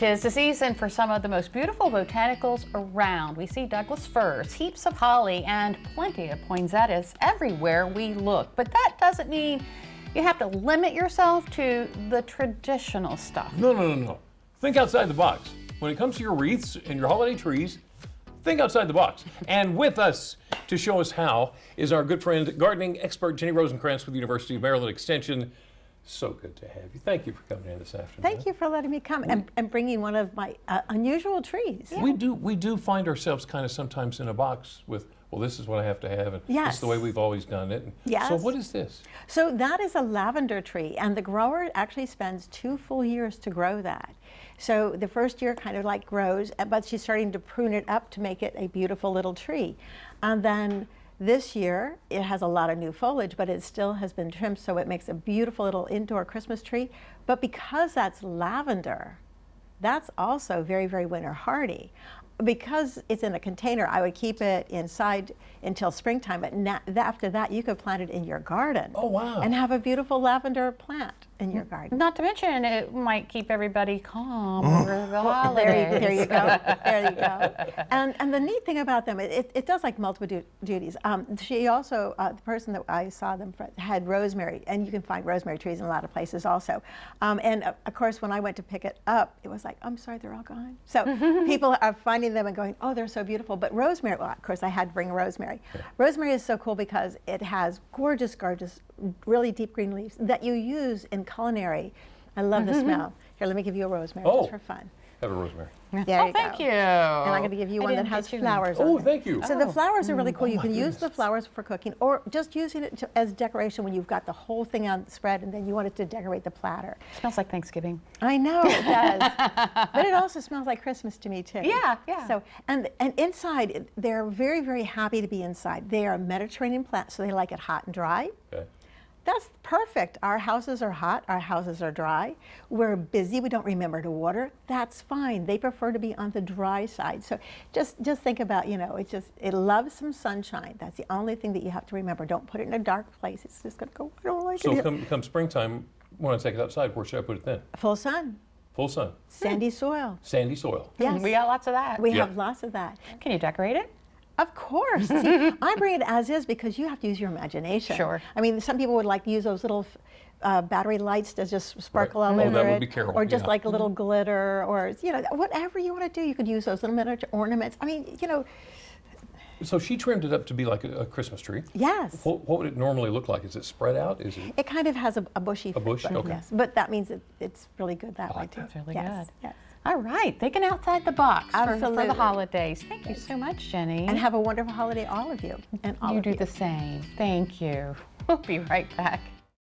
'Tis the season for some of the most beautiful botanicals around. We see Douglas firs, heaps of holly, and plenty of poinsettias everywhere we look. But that doesn't mean you have to limit yourself to the traditional stuff. No. Think outside the box. When it comes to your wreaths and your holiday trees, think outside the box. And with us to show us how is our good friend, gardening expert Ginny Rosenkranz with the University of Maryland Extension. So good to have you. Thank you for coming in this afternoon. Thank you for letting me come and bringing one of my unusual trees. Yeah. We do find ourselves kind of sometimes in a box with, well, this is what I have to have, and yes. This is the way we've always done it. Yes. So what is this? So that is a lavender tree, and the grower actually spends 2 full years to grow that. So the first year kind of like grows, but she's starting to prune it up to make it a beautiful little tree. And then this year, it has a lot of new foliage, but it still has been trimmed, so it makes a beautiful little indoor Christmas tree. But because that's lavender, that's also very, very winter hardy. Because it's in a container, I would keep it inside until springtime, but after that, you could plant it in your garden. Oh, wow. And have a beautiful lavender plant in your garden. Not to mention, it might keep everybody calm over the holidays. There you go. There you go. And the neat thing about them, it does like multiple duties. She also, the person that I saw them for, had rosemary, and you can find rosemary trees in a lot of places also. And of course, when I went to pick it up, it was like, I'm sorry, they're all gone. So people are finding them and going, oh, they're so beautiful. But rosemary, well, of course, I had to bring rosemary. Yeah. Rosemary is so cool because it has gorgeous, gorgeous, really deep green leaves that you use in culinary. I love the smell. Here, let me give you a rosemary just for fun. Have a rosemary. There you thank go. you. And I'm going to give you one that has flowers on it. Oh, thank you. So the flowers are really cool. You can use the flowers for cooking, or just using it as decoration when you've got the whole thing on the spread and then you want it to decorate the platter. Smells like Thanksgiving. I know it does. But it also smells like Christmas to me too. Yeah, yeah. So and inside, they're very, very happy to be inside. They are a Mediterranean plant, so they like it hot and dry. Okay. That's perfect. Our houses are hot, our houses are dry. We're busy, we don't remember to water. That's fine. They prefer to be on the dry side. So just think about, it loves some sunshine. That's the only thing that you have to remember. Don't put it in a dark place. It's just gonna go, I don't like it. So come springtime, when I take it outside, where should I put it then? Full sun. Full sun. Sandy soil. Sandy soil. Yes. We got lots of that. We have lots of that. Can you decorate it? Of course. See, I bring it as is because you have to use your imagination. Sure. I mean, some people would like to use those little battery lights that just sparkle all over that would it, be Carol. or just like a little glitter, or whatever you want to do. You could use those little miniature ornaments. I mean, So she trimmed it up to be like a Christmas tree. Yes. What would it normally look like? Is it spread out? Is it? It kind of has a bushy. A bush? Okay. Yes, but that means it's really good that way too. That's really yes. good. Yes. All right, thinking outside the box for Absolutely. the holidays. Thank you so much, Jenny. And have a wonderful holiday, all of you, and all you of do you. the same. Thank you. We'll be right back.